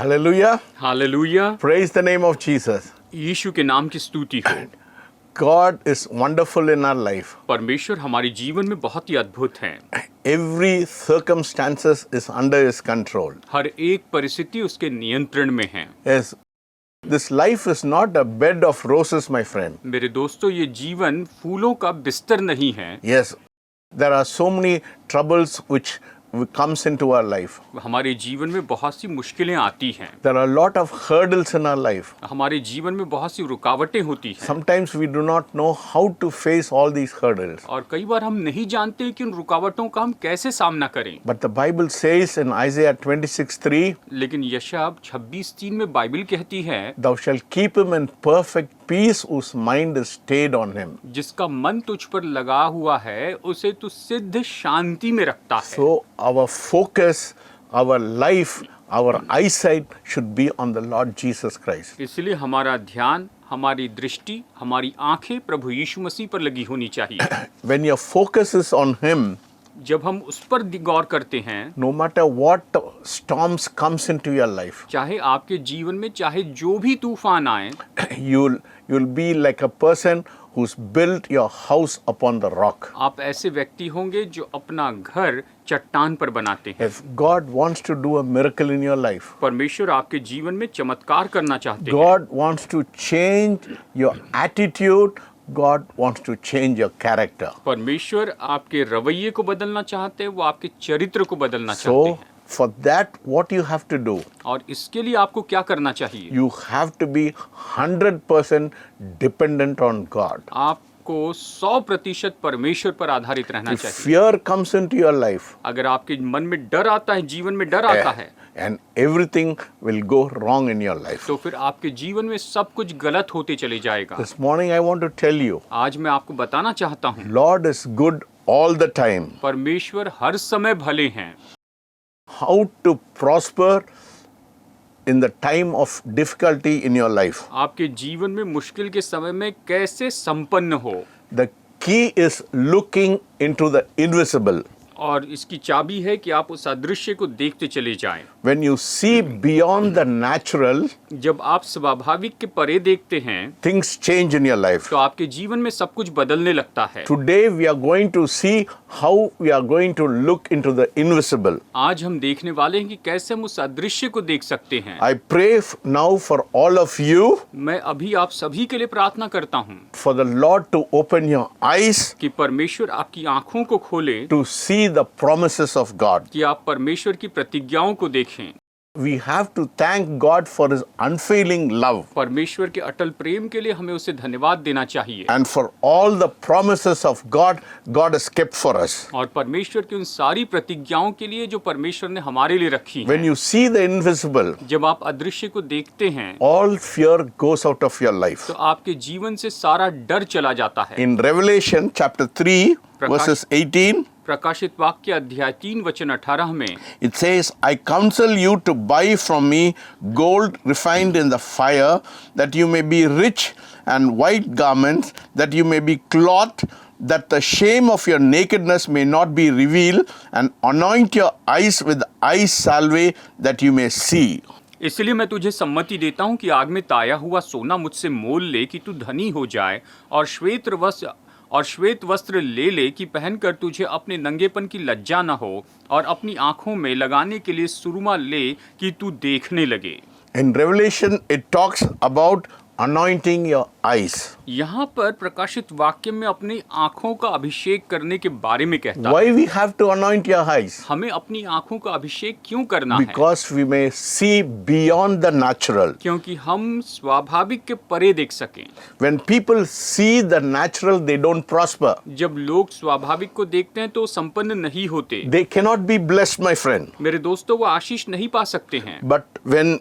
Hallelujah. Hallelujah. Praise the name of Jesus. यीशु के नाम की स्तुति हो। God is wonderful in our life. परमेश्वर हमारे जीवन में बहुत ही अद्भुत हैं। Every circumstances is under His control. हर एक परिस्थिति उसके नियंत्रण में है। Yes, this life is not a bed of roses, my friend. मेरे दोस्तों, ये जीवन फूलों का बिस्तर नहीं है। Yes, there are so many troubles which comes into our life. हमारे जीवन में बहुत सी मुश्किलें आती हैं। There are a lot of hurdles in our life. हमारे जीवन में बहुत सी रुकावटें होती हैं। Sometimes we do not know how to face all these hurdles. और कई बार हम नहीं जानते कि उन रुकावटों का हम कैसे सामना करें। But the Bible says in Isaiah 26:3, लेकिन यशायाह 26:3 में बाइबल कहती है, Thou shalt keep him in perfect peace whose mind is stayed on him. जिसका मन तुझ पर लगा हुआ है उसे तू सिद्ध शांति में रखता है। So our focus, our life, our eyesight should be on the Lord Jesus Christ. इसलिए हमारा ध्यान, हमारी दृष्टि, हमारी आंखें प्रभु यीशु मसीह पर लगी होनी चाहिए। When your focus is on Him, जब हम उस पर गौर करते हैं, no matter what storms comes into your life, चाहे आपके जीवन में चाहे जो भी तूफान आए, you'll be like a person who's built your house upon the rock. आप ऐसे व्यक्ति होंगे जो अपना घर चट्टान पर बनाते हैं। If God wants to do a miracle in your life, परमेश्वर आपके जीवन में चमत्कार करना चाहते हैं। God wants to change your attitude, God wants to change your character. परमेश्वर आपके रवैये को बदलना चाहते हैं, वो आपके चरित्र को बदलना चाहते So हैं। for that, what you have to do, और इसके लिए आपको क्या करना चाहिए? you have to be 100% dependent on God. आपको 100% परमेश्वर पर आधारित रहना If चाहिए। fear comes into your life, अगर आपके मन में डर आता है, जीवन में डर आता है, and everything will go wrong in your life. तो फिर आपके जीवन में सब कुछ गलत होते चले जाएगा। This morning I want to tell you, आज मैं आपको बताना चाहता हूँ, Lord is good all the time. परमेश्वर हर समय भले हैं। How to prosper in the time of difficulty in your life. आपके जीवन में मुश्किल के समय में कैसे संपन्न हो, The key is looking into the invisible. और इसकी चाबी है कि आप उस अदृश्य को देखते चले जाएं। When you see beyond the natural, जब आप स्वाभाविक के परे देखते हैं, things change in your life. तो आपके जीवन में सब कुछ बदलने लगता है। Today we are going to see how we are going to look into the invisible. आज हम देखने वाले हैं कि कैसे हम उस अदृश्य को देख सकते हैं। I pray now for all of you, मैं अभी आप सभी के लिए प्रार्थना करता हूँ for the Lord to open your eyes कि परमेश्वर आपकी आंखों को खोले, to see the promises of God. कि आप परमेश्वर की प्रतिज्ञाओं को देखें। We have to thank God for His unfailing love परमेश्वर के अटल प्रेम के लिए हमें उसे धन्यवाद देना चाहिए, and for all the promises of God, God has kept for us. और परमेश्वर की उन सारी प्रतिज्ञाओं के लिए जो परमेश्वर ने हमारे लिए रखी When हैं। you see the invisible, जब आप अदृश्य को देखते हैं, all fear goes out of your life. तो आपके जीवन से सारा डर चला जाता है। In Revelation chapter 3 verses 18, प्रकाशित वाक्य अध्याय 3 वचन 18 में it says, I counsel you to buy from me gold refined in the fire, that you may be rich, and white garments, that you may be clothed, that the shame of your nakedness may not be revealed, and anoint your eyes with eye salve, that you may see. इसलिए मैं तुझे सम्मति देता हूँ कि आग में ताया हुआ सोना मुझसे मोल ले कि तू धनी हो जाए, और श्वेत वस्त्र ले ले कि पहनकर तुझे अपने नंगेपन की लज्जा न हो, और अपनी आंखों में लगाने के लिए सुरमा ले कि तू देखने लगे। In Revelation, it talks about anointing your eyes. यहाँ पर प्रकाशित वाक्य में अपनी आंखों का अभिषेक करने के बारे में कहता है। Why we have to anoint your eyes? हमें अपनी आंखों का अभिषेक क्यों करना है? Because we may see beyond the natural. क्योंकि हम स्वाभाविक के परे देख सकें। When people see the natural, they don't prosper. जब लोग स्वाभाविक को देखते हैं तो संपन्न नहीं होते। They cannot be blessed, my friend. मेरे दोस्तों, वो आशीष नहीं पा सकते हैं। But when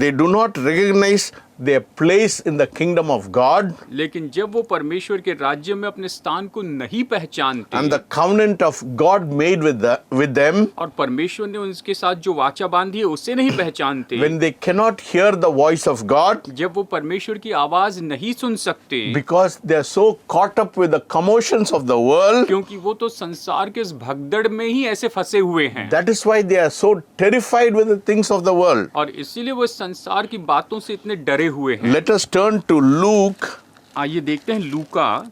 they do not recognize their place in the kingdom of God लेकिन जब वो परमेश्वर के राज्य में अपने स्थान को नहीं पहचानते and the covenant of God made with them, और परमेश्वर ने उनके साथ जो वाचा बांधी है उसे नहीं पहचानते, when they cannot hear the voice of God जब वो परमेश्वर की आवाज नहीं सुन सकते because they are so caught up with the commotions of the world, क्योंकि वो तो संसार के इस भगदड़ में ही ऐसे फंसे हुए हैं, that is why they are so terrified with the things of the world. और इसीलिए वो संसार की बातों से इतने डरे हुए हैं। Let us turn to Luke आइए देखते हैं लूका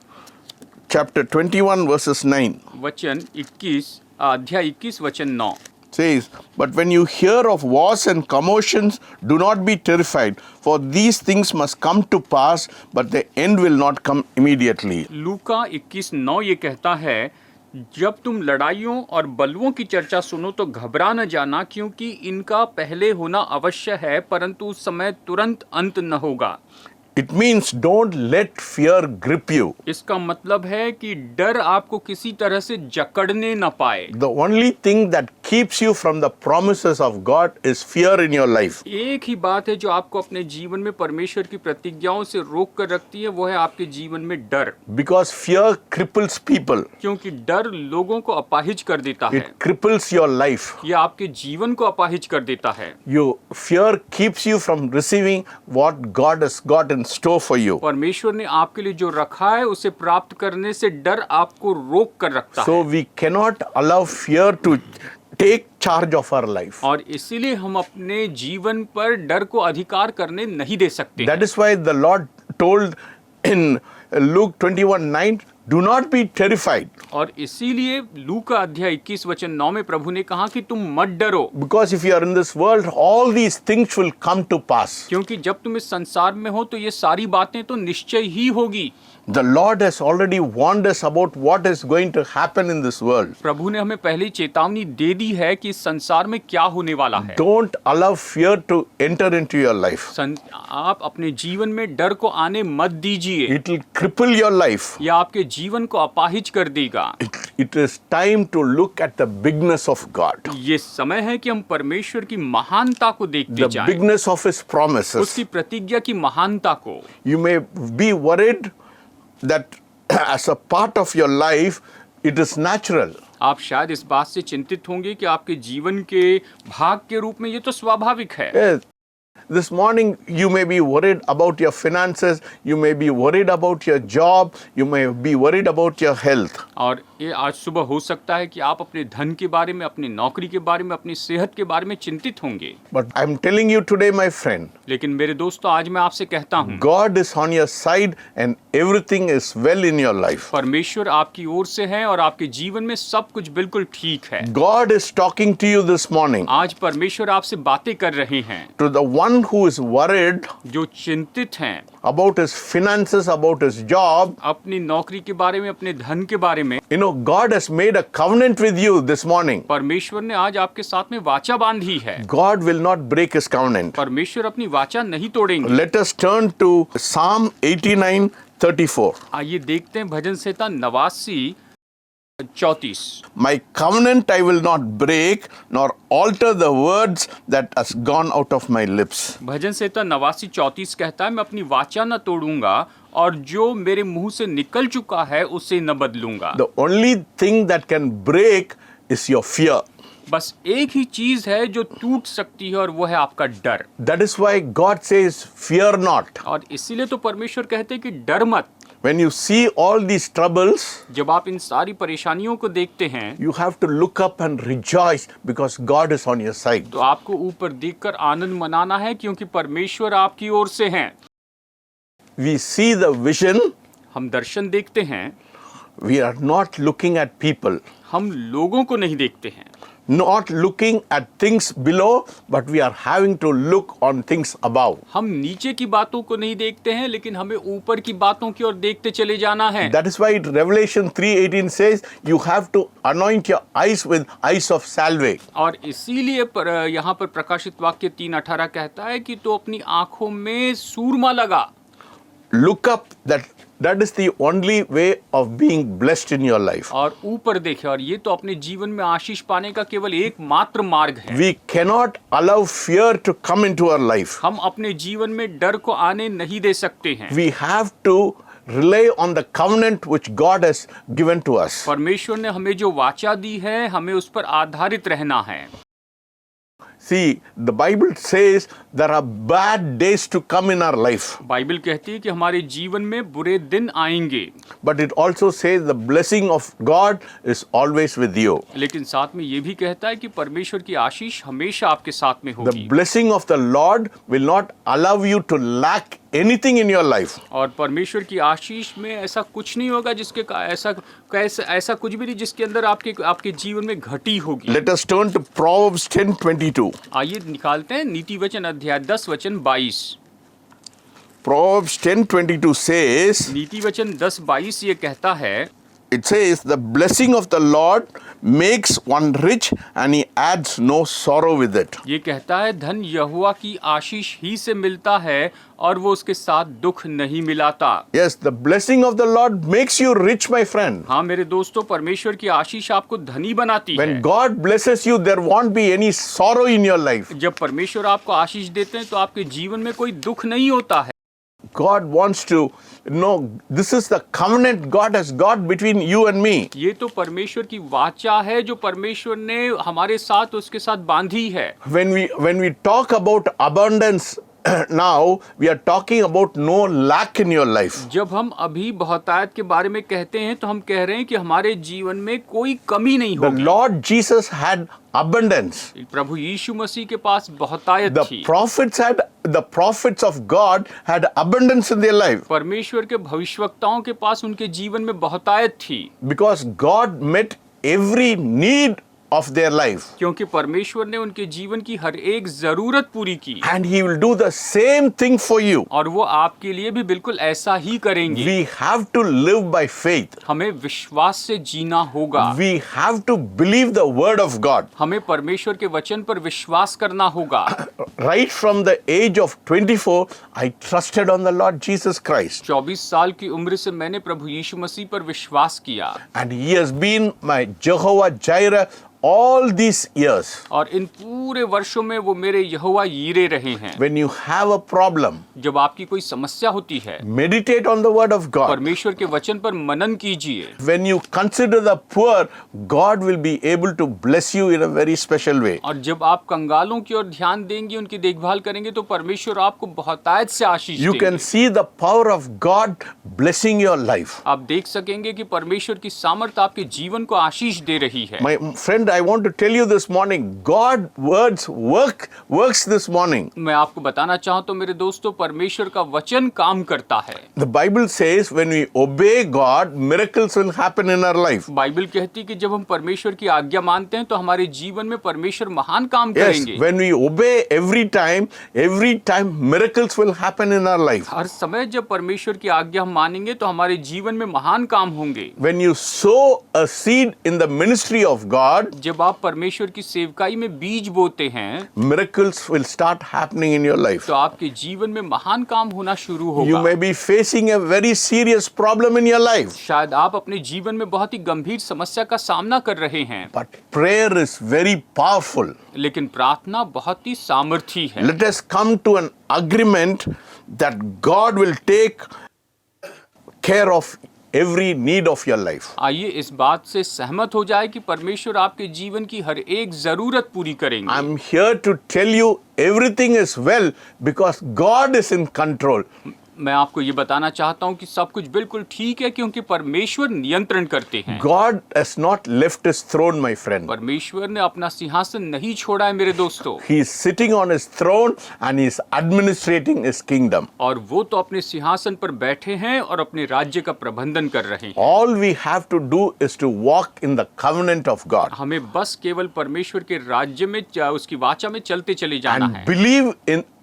chapter 21 verses 9. वचन 21 अध्याय 21 वचन 9 Says, but when you hear of wars and commotions, do not be terrified, for these things must come to pass, but the end will not come immediately. लूका 21:9 ये कहता है, जब तुम लड़ाइयों और बलवों की चर्चा सुनो तो घबरा न जाना, क्योंकि इनका पहले होना अवश्य है, परंतु उस समय तुरंत अंत न होगा। It means don't let fear grip you. इसका मतलब है कि डर आपको किसी तरह से जकड़ने न पाए। The only thing that keeps you from the promises of God is fear in your life. एक ही बात है जो आपको अपने जीवन में परमेश्वर की प्रतिज्ञाओं से रोक कर रखती है, वो है आपके जीवन में डर। Because fear cripples people. क्योंकि डर लोगों को अपाहिज कर देता है, It cripples your life. ये आपके जीवन को अपाहिज कर देता है। Fear keeps you from receiving what God has got in store for you. परमेश्वर ने आपके लिए जो रखा है उसे प्राप्त करने से डर आपको रोक कर रखता So है, we cannot allow fear to take charge of our life. और इसीलिए हम अपने जीवन पर डर को अधिकार करने नहीं दे सकते। That is why the Lord told in Luke 21:9, do not be terrified, और इसीलिए लूका अध्याय 21 वचन 9 में प्रभु ने कहा कि तुम मत डरो, because if you are in this world, all these things will come to pass. क्योंकि जब तुम इस संसार में हो तो ये सारी बातें तो निश्चय ही होगी। The Lord has already warned us about what is going to happen in this world. प्रभु ने हमें पहले चेतावनी दे दी है कि इस संसार में क्या होने वाला है। Don't allow fear to enter into your life. आप अपने जीवन में डर को आने मत दीजिए, It will cripple your life. यह आपके जीवन को अपाहिज कर देगा। It is time to look at the bigness of God, ये समय है कि हम परमेश्वर की महानता को देखते the जाएं, bigness of His promises. उसकी प्रतिज्ञा की महानता को। You may be worried that as a part of your life, it is natural. आप शायद इस बात से चिंतित होंगे कि आपके जीवन के भाग के रूप में ये तो स्वाभाविक है। Yes. This morning, you may be worried about your finances, you may be worried about your job, you may be worried about your health. और ये आज सुबह हो सकता है कि आप अपने धन के बारे में, अपनी नौकरी के बारे में, अपनी सेहत के बारे में चिंतित होंगे। But I'm telling you today, my friend, लेकिन मेरे दोस्तों, आज मैं आपसे कहता हूँ, God is on your side and everything is well in your life. परमेश्वर आपकी ओर से है और आपके जीवन में सब कुछ बिल्कुल ठीक है। God is talking to you this morning. आज परमेश्वर आपसे बातें कर रहे हैं। To the one who is worried जो चिंतित हैं about his finances, about his job, अपनी नौकरी के बारे में, अपने धन के बारे में, God has made a covenant with you this morning. परमेश्वर ने आज आपके साथ में वाचा बांधी है। God will not break his covenant. परमेश्वर अपनी वाचा नहीं तोड़ेंगे। Let us turn to Psalm 89:34. आइए देखते हैं भजन संहिता 89:34। My covenant I will not break, nor alter the words that has gone out of my lips. भजन संहिता 89:34 कहता है, मैं अपनी वाचा न तोड़ूंगा और जो मेरे मुंह से निकल चुका है उसे न बदलूंगा। The only thing that can break is your fear. बस एक ही चीज है जो टूट सकती है और वो है आपका डर। That is why God says, fear not. और इसीलिए तो परमेश्वर कहते हैं कि डर मत। When you see all these troubles, जब आप इन सारी परेशानियों को देखते हैं you have to look up and rejoice because God is on your side. तो आपको ऊपर देखकर आनंद मनाना है, क्योंकि परमेश्वर आपकी ओर से हैं। We see the vision. हम दर्शन देखते हैं, We are not looking at people, हम लोगों को नहीं देखते हैं, not looking at things below, but we are having to look on things above. हम नीचे की बातों को नहीं देखते हैं, लेकिन हमें ऊपर की बातों की ओर देखते चले जाना है। That is why Revelation 3:18 says, you have to anoint your eyes with eyes of salve. और इसीलिए यहाँ पर प्रकाशित वाक्य 3:18 कहता है कि तो अपनी आंखों में सूरमा लगा। Look up that That is the only way of being blessed in your life. और ऊपर देखें, और ये तो अपने जीवन में आशीष पाने का केवल एकमात्र मार्ग है। We cannot allow fear to come into our life. हम अपने जीवन में डर को आने नहीं दे सकते हैं। We have to rely on the covenant which God has given to us. परमेश्वर ने हमें जो वाचा दी है, हमें उस पर आधारित रहना है। See, the Bible says there are bad days to come in our life. Bible कहती है कि हमारे जीवन में बुरे दिन आएंगे, But it also says the blessing of God is always with you. लेकिन साथ में ये भी कहता है कि परमेश्वर की आशीष हमेशा आपके साथ में The होगी। blessing of the Lord will not allow you to lack anything in your life. और परमेश्वर की आशीष में ऐसा कुछ नहीं होगा जिसके ऐसा कुछ भी नहीं जिसके अंदर आपके जीवन में घटी होगी। Let us turn to Proverbs 10:22. आइए निकालते हैं नीति वचन अध्याय 10 वचन 22। Proverbs 10:22 says, नीति वचन 10:22 ये कहता है, it says, the blessing of the Lord makes one rich and he adds no sorrow with it. ये कहता है धन यहोवा की आशीष ही से मिलता है और वो उसके साथ दुख नहीं मिलाता। Yes, the blessing of the Lord makes you rich, my friend. हाँ मेरे दोस्तों, परमेश्वर की आशीष आपको धनी बनाती When है। God blesses you, there won't be any sorrow in your life. जब परमेश्वर आपको आशीष देते हैं तो आपके जीवन में कोई दुख नहीं होता है। God wants to know this is the covenant God has got between you and me. ये तो परमेश्वर की वाचा है जो परमेश्वर ने हमारे साथ उसके साथ बांधी है। When we talk about abundance now, we are talking about no lack in your life. जब हम अभी बहुतायत के बारे में कहते हैं तो हम कह रहे हैं कि हमारे जीवन में कोई कमी नहीं The होगी। Lord Jesus had abundance. प्रभु यीशु मसीह के पास बहुतायत थी। The prophets of God had abundance in their life परमेश्वर के भविष्यवक्ताओं के पास उनके जीवन में बहुतायत थी, because God met every need of their life. क्योंकि परमेश्वर ने उनके जीवन की हर एक जरूरत पूरी की। And He will do the same thing for you. और वो आपके लिए भी बिल्कुल ऐसा ही करेंगे। We have to live by faith. हमें विश्वास से जीना होगा। We have to believe the word of God. हमें परमेश्वर के वचन पर विश्वास करना होगा। Right from the age of 24, I trusted on the Lord Jesus Christ. 24 साल की उम्र से मैंने प्रभु यीशु मसीह पर विश्वास किया। And He has been my Jehovah Jireh all these years. और इन पूरे वर्षों में वो मेरे यहोवा यीरे रहे हैं। When you have a problem, जब आपकी कोई समस्या होती है, meditate on the word of God. परमेश्वर के वचन पर मनन कीजिए। When you consider the poor, God will be able to bless you in a very special way. और जब आप कंगालों की ओर ध्यान देंगे, उनकी देखभाल करेंगे, तो परमेश्वर आपको बहुतायत से आशीष You देंगे। can see the power of God blessing your life. आप देख सकेंगे कि परमेश्वर की सामर्थ्य आपके जीवन को आशीष दे रही है। My friend, I want to tell you this morning, God words works this morning. मैं आपको बताना चाहूँ तो मेरे दोस्तों, परमेश्वर का वचन काम करता है। The Bible says when we obey God, miracles will happen in our life. Bible कहती है कि जब हम परमेश्वर की आज्ञा मानते हैं तो हमारे जीवन में परमेश्वर महान काम Yes, करेंगे। when we obey every time miracles will happen in our life. हर समय जब परमेश्वर की आज्ञा हम मानेंगे तो हमारे जीवन में महान काम होंगे। When you sow a seed in the ministry of God, जब आप परमेश्वर की सेवकाई में बीज बोते हैं miracles will start happening in your life. तो आपके जीवन में महान काम होना शुरू You होगा। may be facing a very serious problem in your life, शायद आप अपने जीवन में बहुत ही गंभीर समस्या का सामना कर रहे हैं, but prayer is very powerful. लेकिन प्रार्थना बहुत ही सामर्थी है। Let us come to an agreement that God will take care of every need of your life. आइए इस बात से सहमत हो जाए कि परमेश्वर आपके जीवन की हर एक जरूरत पूरी करेंगे। I'm here to tell you everything is well because God is in control. मैं आपको ये बताना चाहता हूँ कि सब कुछ बिल्कुल ठीक है क्योंकि परमेश्वर नियंत्रण करते हैं। God has not left his throne, my friend. परमेश्वर ने अपना सिंहासन नहीं छोड़ा है मेरे दोस्तों, He is sitting on his throne and he is administrating his kingdom. और वो तो अपने सिंहासन पर बैठे हैं और अपने राज्य का प्रबंधन कर रहे हैं। All we have to do is to walk in the covenant of God हमें बस केवल परमेश्वर के राज्य में उसकी वाचा में चलते चले जाना and है believe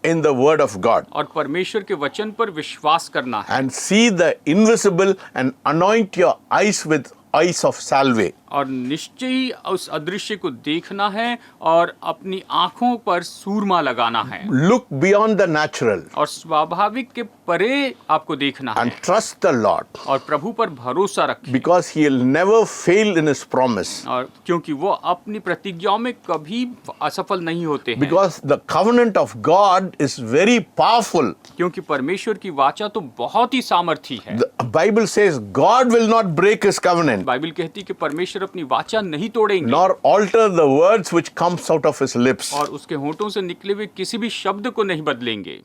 in the word of God और परमेश्वर के वचन पर विश्वास करना है and see the invisible and anoint your eyes with eyes of salve. और निश्चय ही उस अदृश्य को देखना है और अपनी आंखों पर सूरमा लगाना है Look beyond the natural और स्वाभाविक के परे आपको देखना है and trust the Lord, और प्रभु पर भरोसा रखें because He'll never fail in His promise. और क्योंकि वो अपनी प्रतिज्ञाओं में कभी असफल नहीं होते हैं Because the covenant of God is very powerful. क्योंकि परमेश्वर की वाचा तो बहुत ही सामर्थी है The Bible says God will not break His covenant, Bible कहती है कि परमेश्वर अपनी वाचा नहीं तोड़ेंगे nor alter the words which comes out of His lips. और उसके होंठों से निकले हुए किसी भी शब्द को नहीं बदलेंगे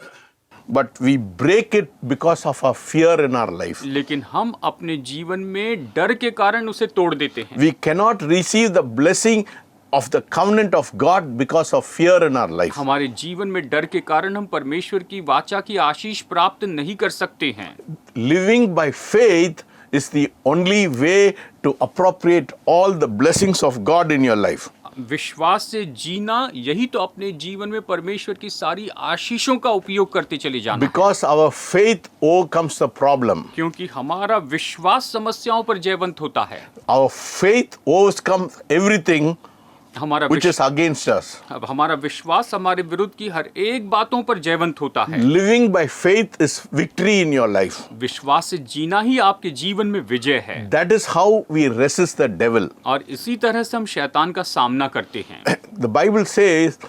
But we break it because of our fear in our life. लेकिन हम अपने जीवन में डर के कारण उसे तोड़ देते हैं We cannot receive the blessing of the covenant of God because of fear in our life. हमारे जीवन में डर के कारण हम परमेश्वर की वाचा की आशीष प्राप्त नहीं कर सकते हैं Living by faith is the only way to appropriate all the blessings of God in your life. विश्वास से जीना यही तो अपने जीवन में परमेश्वर की सारी आशीषों का उपयोग करते चले जाना है। Because our faith overcomes the problem. क्योंकि हमारा विश्वास समस्याओं पर जयवंत होता है Our faith overcomes everything हमारा which is against us. अब हमारा विश्वास हमारे विरुद्ध की हर एक बातों पर जयवंत होता है Living by faith is victory in your life. विश्वास से जीना ही आपके जीवन में विजय है That is how we resist the devil. और इसी तरह से हम शैतान का सामना करते हैं The Bible says,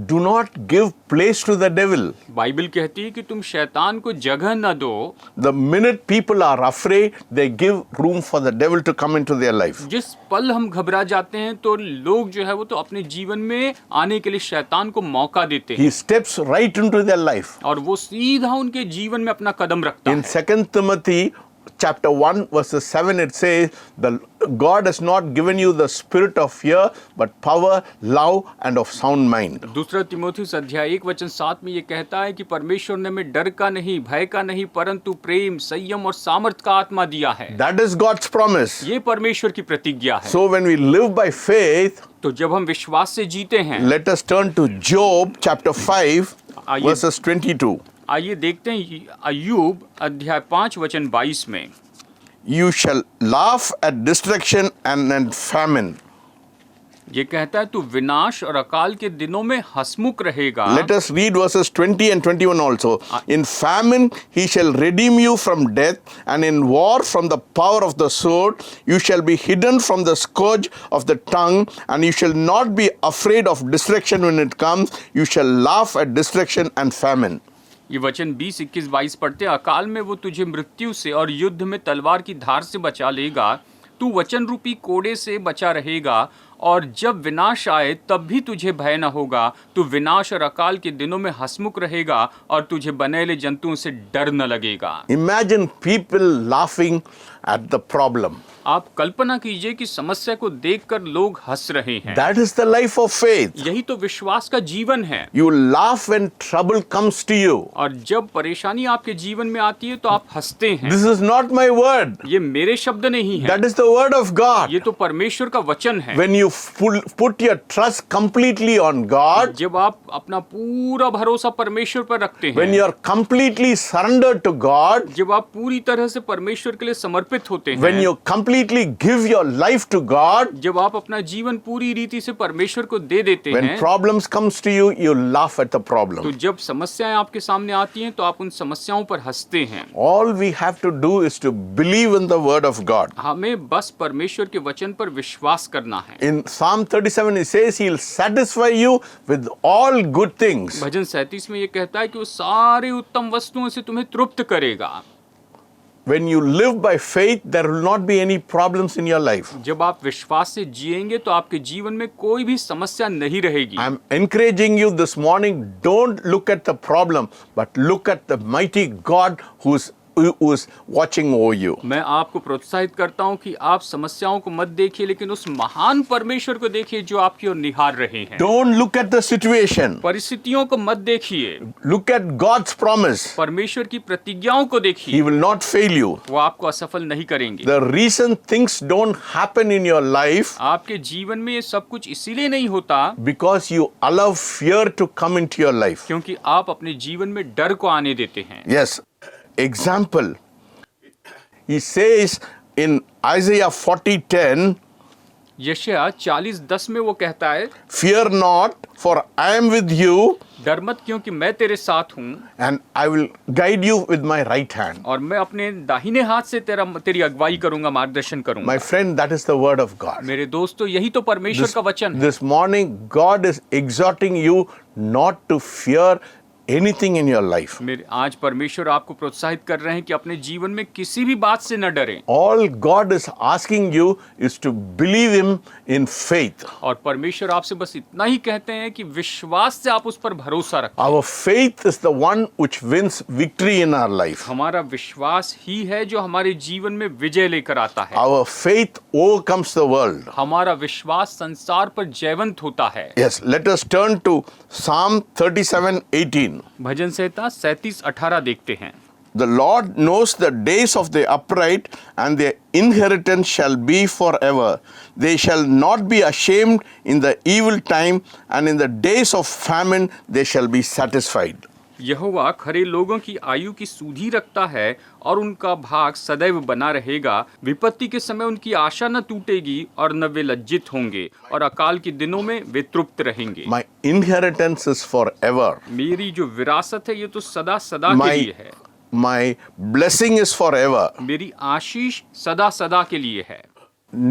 do not give place to the devil. Bible कहती है कि तुम शैतान को जगह न दो The minute people are afraid, they give room for the devil to come into their life. जिस पल हम घबरा जाते हैं तो लोग जो है वो तो अपने जीवन में आने के लिए शैतान को मौका देते हैं He steps right into their life. और वो सीधा उनके जीवन में अपना कदम रखता In है 2 Timothy chapter 1 verses 7 it says, the God has not given you the spirit of fear but power, love and of sound mind. दूसरा तिमोथेयुस अध्याय 1:7 में ये कहता है कि परमेश्वर ने हमें डर का नहीं भय का नहीं परंतु प्रेम संयम और सामर्थ का आत्मा दिया है That is God's promise. ये परमेश्वर की प्रतिज्ञा है So when we live by faith, तो जब हम विश्वास से जीते हैं let us turn to Job chapter 5 आइए verses 22. आइए देखते हैं अय्यूब अध्याय 5:22 में You shall laugh at destruction and famine. ये कहता है तू विनाश और अकाल के दिनों में हंसमुख रहेगा Let us read verses 20 and 21 also. In famine he shall redeem you from death, and in war from the power of the sword. You shall be hidden from the scourge of the tongue, and you shall not be afraid of destruction when it comes. You shall laugh at destruction and famine. ये वचन 20, 21, 22 पढ़ते हैं, अकाल में वो तुझे मृत्यु से और युद्ध में तलवार की धार से बचा लेगा, तू वचन रूपी कोड़े से बचा रहेगा, और जब विनाश आए तब भी तुझे भय न होगा, तू विनाश और अकाल के दिनों में हंसमुख रहेगा और तुझे बनेले जंतुओं से डर न लगेगा। Imagine people laughing at the problem. आप कल्पना कीजिए कि समस्या को देखकर लोग हंस रहे हैं। That is the life of faith. यही तो विश्वास का जीवन है। You laugh when trouble comes to you. और जब परेशानी आपके जीवन में आती है तो आप हंसते हैं। This is not my word. ये मेरे शब्द नहीं है, That is the word of God. ये तो परमेश्वर का वचन है। When you put your trust completely on God, जब आप अपना पूरा भरोसा परमेश्वर पर रखते when हैं, you are completely surrendered to God, जब आप पूरी तरह से परमेश्वर के लिए समर्पित होते when हैं, you completely give your life to God, जब आप अपना जीवन पूरी रीति से परमेश्वर को दे देते when हैं, problems comes to you, you laugh at the तो problem. जब समस्याएं आपके सामने आती हैं तो आप उन समस्याओं पर हंसते हैं। All we have to do is to believe in the word of God. हमें बस परमेश्वर के वचन पर विश्वास करना है। In Psalm 37, he says he'll satisfy you with all good things. भजन 37 में ये कहता है कि वो सारे उत्तम वस्तुओं से तुम्हें तृप्त करेगा। When you live by faith, there will not be any problems in your life. जब आप विश्वास से जिएंगे तो आपके जीवन में कोई भी समस्या नहीं रहेगी। I'm encouraging you this morning, don't look at the problem, but look at the mighty God who is watching over you. मैं आपको प्रोत्साहित करता हूं कि आप समस्याओं को मत देखिए, लेकिन उस महान परमेश्वर को देखिए जो आपकी ओर निहार रहे हैं। Don't look at the situation. परिस्थितियों को मत देखिए, Look at God's promise. परमेश्वर की प्रतिज्ञाओं को He देखिए, will not fail you. वो आपको असफल नहीं करेंगे। The reason things don't happen in your life आपके जीवन में ये सब कुछ इसीलिए नहीं होता because you allow fear to come into your life. क्योंकि आप अपने जीवन में डर को आने देते हैं। Yes. Example. He says in Isaiah 40:10, यशायाह 40:10 में वो कहता है, fear not, for I am with you, डर मत क्योंकि मैं तेरे साथ हूँ and I will guide you with my right hand. और मैं अपने दाहिने हाथ से तेरी अगुवाई करूंगा, मार्गदर्शन करूंगा। My friend, that is the word of God. मेरे दोस्तों, यही तो परमेश्वर का वचन है। This morning, God is exhorting you not to fear anything in your life. आज परमेश्वर आपको प्रोत्साहित कर रहे हैं कि अपने जीवन में किसी भी बात से न डरें। All God is asking you is to believe Him in faith. और परमेश्वर आपसे बस इतना ही कहते हैं कि विश्वास से आप उस पर भरोसा रखें। Our faith is the one which wins victory in our life. हमारा विश्वास ही है जो हमारे जीवन में विजय लेकर आता है। Our faith overcomes the world. हमारा विश्वास संसार पर जयवंत होता है। Yes, let us turn to Psalm 37:18. भजन संहिता 37:18 देखते हैं। The Lord knows the days of the upright, and their inheritance shall be forever. They shall not be ashamed in the evil time, and in the days of famine they shall be satisfied. यहोवा खरे लोगों की आयु की सुधि रखता है और उनका भाग सदैव बना रहेगा। विपत्ति के समय उनकी आशा न टूटेगी और न वे लज्जित होंगे, और अकाल के दिनों में वे तृप्त रहेंगे। My inheritance is forever. मेरी जो विरासत है ये तो सदा सदा के लिए है। My blessing is forever. मेरी आशीष सदा सदा के लिए है।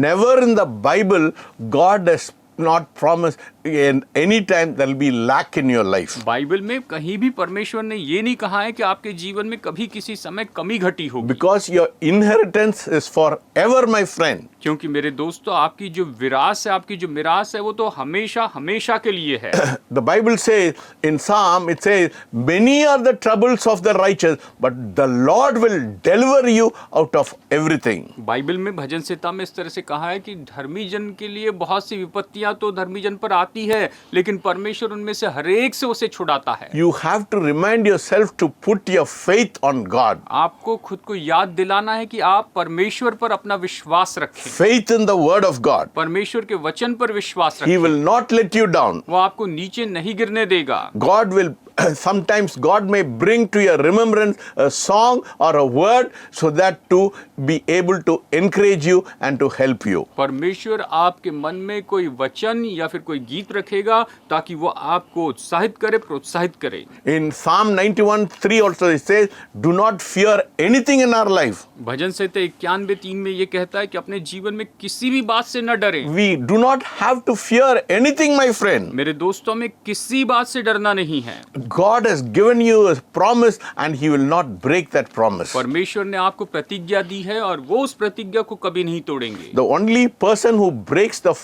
Never in the Bible God has not promised in any time there will be lack in your life. Bible में कहीं भी परमेश्वर ने ये नहीं कहा है कि आपके जीवन में कभी किसी समय कमी घटी होगी। Because your inheritance is forever, my friend. क्योंकि मेरे दोस्तों, आपकी जो विरासत है, आपकी जो मिरास है, वो तो हमेशा हमेशा के लिए है। The Bible says in Psalm, it says, many are the troubles of the righteous, but the Lord will deliver you out of everything. Bible में भजन संहिता में इस तरह से कहा है कि धर्मी जन के लिए बहुत सी विपत्तियां तो धर्मी जन पर आती है, लेकिन परमेश्वर उनमें से हर एक से उसे छुड़ाता है। You have to remind yourself to put your faith on God. आपको खुद को याद दिलाना है कि आप परमेश्वर पर अपना विश्वास रखें। Faith in the word of God. परमेश्वर के वचन पर विश्वास He रखें। will not let you down. वो आपको नीचे नहीं गिरने देगा। God will sometimes God may bring to your remembrance a song or a word so that to be able to encourage you and to help you. परमेश्वर आपके मन में कोई वचन या फिर कोई गीत रखेगा ताकि वो आपको उत्साहित करे, प्रोत्साहित करे। In Psalm 91:3 also it says, do not fear anything in our life. भजन संहिता 91:3 में ये कहता है कि अपने जीवन में किसी भी बात से न डरें। We do not have to fear anything, my friend. मेरे दोस्तों, में किसी बात से डरना नहीं है। God has given you a promise and He will not break that promise. परमेश्वर ने आपको प्रतिज्ञा दी है और वो उस प्रतिज्ञा को कभी नहीं तोड़ेंगे। The only person who breaks the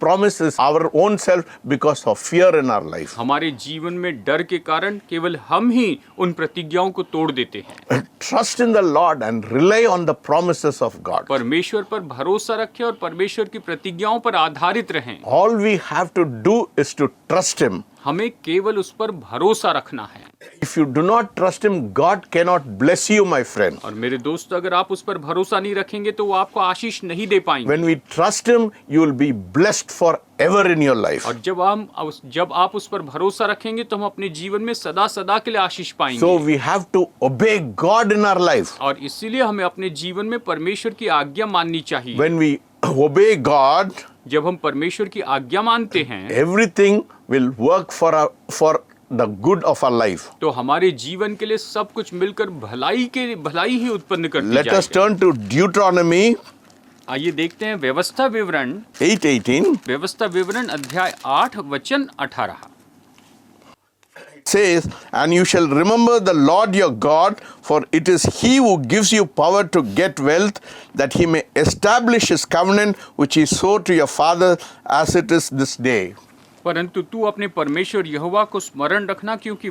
promise is our own self because of fear in our life. हमारे जीवन में डर के कारण केवल हम ही उन प्रतिज्ञाओं को तोड़ देते हैं। Trust in the Lord and rely on the promises of God. परमेश्वर पर भरोसा रखें और परमेश्वर की प्रतिज्ञाओं पर आधारित रहें। All we have to do is to trust Him. हमें केवल उस पर भरोसा रखना है। If you do not trust Him, God cannot bless you, my friend. और मेरे दोस्त, अगर आप उस पर भरोसा नहीं रखेंगे तो वो आपको आशीष नहीं दे पाएंगे। When we trust Him, you will be blessed forever in your life. और जब आप उस पर भरोसा रखेंगे तो हम अपने जीवन में सदा सदा के लिए आशीष पाएंगे। So we have to obey God in our life. और इसीलिए हमें अपने जीवन में परमेश्वर की आज्ञा माननी चाहिए। When we obey God, जब हम परमेश्वर की आज्ञा मानते हैं everything will work for the good of our life. तो हमारे जीवन के लिए सब कुछ मिलकर भलाई ही उत्पन्न करती Let us जाएगी। turn to Deuteronomy आइए देखते हैं व्यवस्था विवरण 8:18. व्यवस्था विवरण अध्याय 8 वचन 18। Says, and you shall remember the Lord your God, for it is He who gives you power to get wealth, that He may establish His covenant which He swore to your father as it is this day. परंतु तू अपने परमेश्वर यहोवा को स्मरण रखना, क्योंकि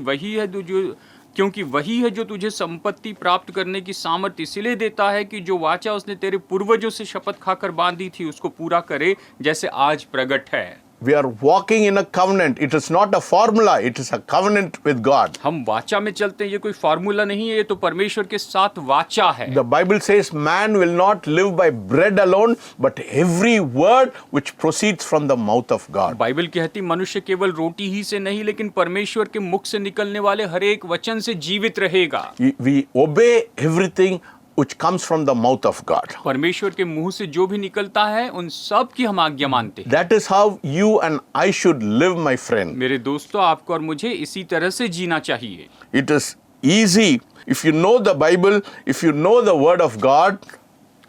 वही है जो तुझे संपत्ति प्राप्त करने की सामर्थ इसीलिए देता है कि जो वाचा उसने तेरे पूर्वजों से शपथ खाकर बांधी थी उसको पूरा करे, जैसे आज प्रगट है। We are walking in a covenant. It is not a formula. It is a covenant with God. हम वाचा में चलते हैं, ये कोई फार्मूला नहीं है, ये तो परमेश्वर के साथ वाचा है। The Bible says man will not live by bread alone, but every word which proceeds from the mouth of God. Bible कहती मनुष्य केवल रोटी ही से नहीं, लेकिन परमेश्वर के मुख से निकलने वाले हर एक वचन से जीवित रहेगा। We obey everything which comes from the mouth of God. परमेश्वर के मुंह से जो भी निकलता है उन सब की हम आज्ञा मानते हैं। That is how you and I should live, my friend. मेरे दोस्तों, आपको और मुझे इसी तरह से जीना चाहिए। It is easy if you know the Bible, if you know the word of God,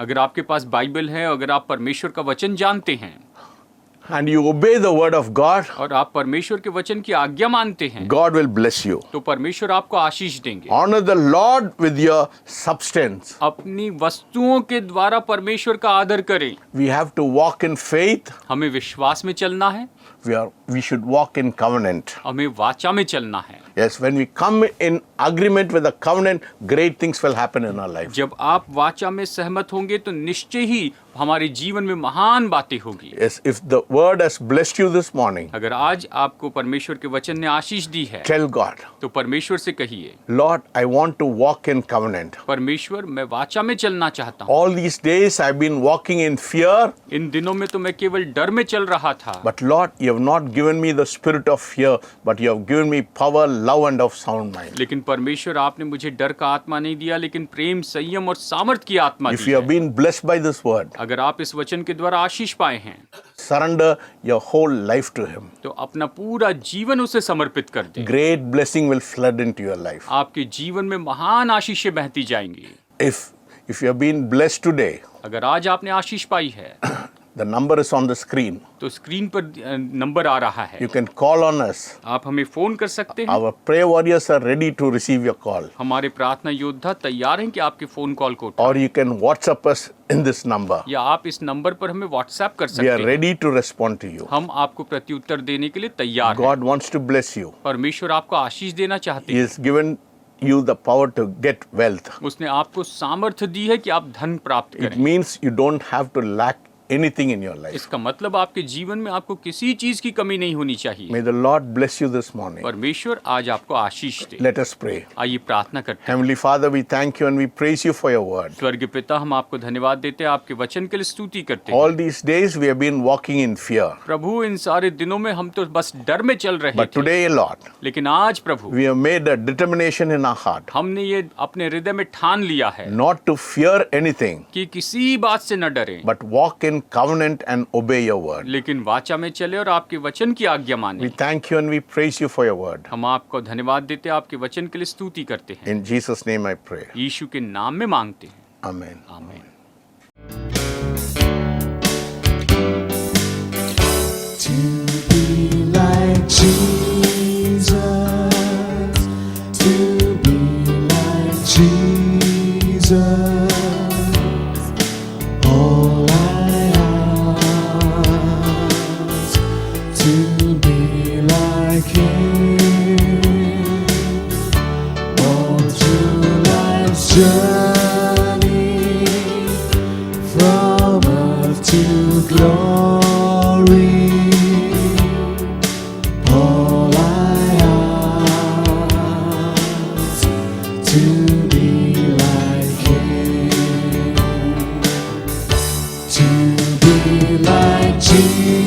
अगर आपके पास बाइबल है, अगर आप परमेश्वर का वचन जानते हैं and you obey the word of God, और आप परमेश्वर के वचन की आज्ञा मानते हैं, God will bless you. तो परमेश्वर आपको आशीष देंगे। Honor the Lord with your substance. अपनी वस्तुओं के द्वारा परमेश्वर का आदर करें। We have to walk in faith. हमें विश्वास में चलना है, We should walk in covenant. हमें वाचा में चलना है। Yes, when we come in agreement with the covenant, great things will happen in our life. जब आप वाचा में सहमत होंगे तो निश्चय ही हमारे जीवन में महान बातें होगी। Yes, if the word has blessed you this morning, अगर आज आपको परमेश्वर के वचन ने आशीष दी है, tell God, तो परमेश्वर से कहिए, Lord, I want to walk in covenant. परमेश्वर, मैं वाचा में चलना चाहता हूँ। All these days I've been walking in fear, इन दिनों में तो मैं केवल डर में चल रहा था, but Lord, you have not given me the spirit of fear, but you have given me power, love and of sound mind. लेकिन परमेश्वर, आपने मुझे डर का आत्मा नहीं दिया, लेकिन प्रेम, संयम और सामर्थ की आत्मा If दी you have है। been blessed by this word, अगर आप इस वचन के द्वारा आशीष पाए हैं, surrender your whole life to Him. तो अपना पूरा जीवन उसे समर्पित कर दें। Great blessing will flood into your life. आपके जीवन में महान आशीषें बहती जाएंगी। If you have been blessed today, अगर आज आपने आशीष पाई है, the number is on the screen. तो स्क्रीन पर नंबर आ रहा है, You can call on us. आप हमें फोन कर सकते हैं। Our prayer warriors are ready to receive your call. हमारे प्रार्थना योद्धा तैयार हैं कि आपके फोन कॉल को Or you can WhatsApp us in this number. या आप इस नंबर पर हमें व्हाट्सएप कर We सकते are हैं। ready to respond to you. हम आपको प्रत्युत्तर देने के लिए तैयार हैं। God wants to bless you. परमेश्वर आपको आशीष देना चाहते He हैं। has given you the power to get wealth. उसने आपको सामर्थ्य दी है कि आप धन प्राप्त It करें। means you don't have to lack anything in your life. इसका मतलब आपके जीवन में आपको किसी चीज की कमी नहीं होनी चाहिए। May the Lord bless you this morning. परमेश्वर आज आपको आशीष दे। Let us pray. आइए प्रार्थना करते हैं। Heavenly Father, we thank you and we praise you for your word. स्वर्गीय पिता, हम आपको धन्यवाद देते हैं, आपके वचन के लिए स्तुति करते हैं। All these days we have been walking in fear. प्रभु, इन सारे दिनों में हम तो बस डर में चल रहे But थे, today, Lord, लेकिन आज प्रभु, we have made a determination in our heart हमने ये अपने हृदय में ठान लिया है not to fear anything, कि किसी बात से न डरें, but walk in covenant and obey your word. लेकिन वाचा में चले और आपके वचन की आज्ञा We माने। thank you and we praise you for your word. हम आपको धन्यवाद देते हैं, आपके वचन के लिए स्तुति करते हैं। In Jesus' name I pray. यीशु के नाम में मांगते हैं, Amen. आमीन। To be like Jesus, to be like Jesus, all I ask, to be like Him, all through life's journey, from earth to glory. All I ask, to be like Him, to be like Jesus.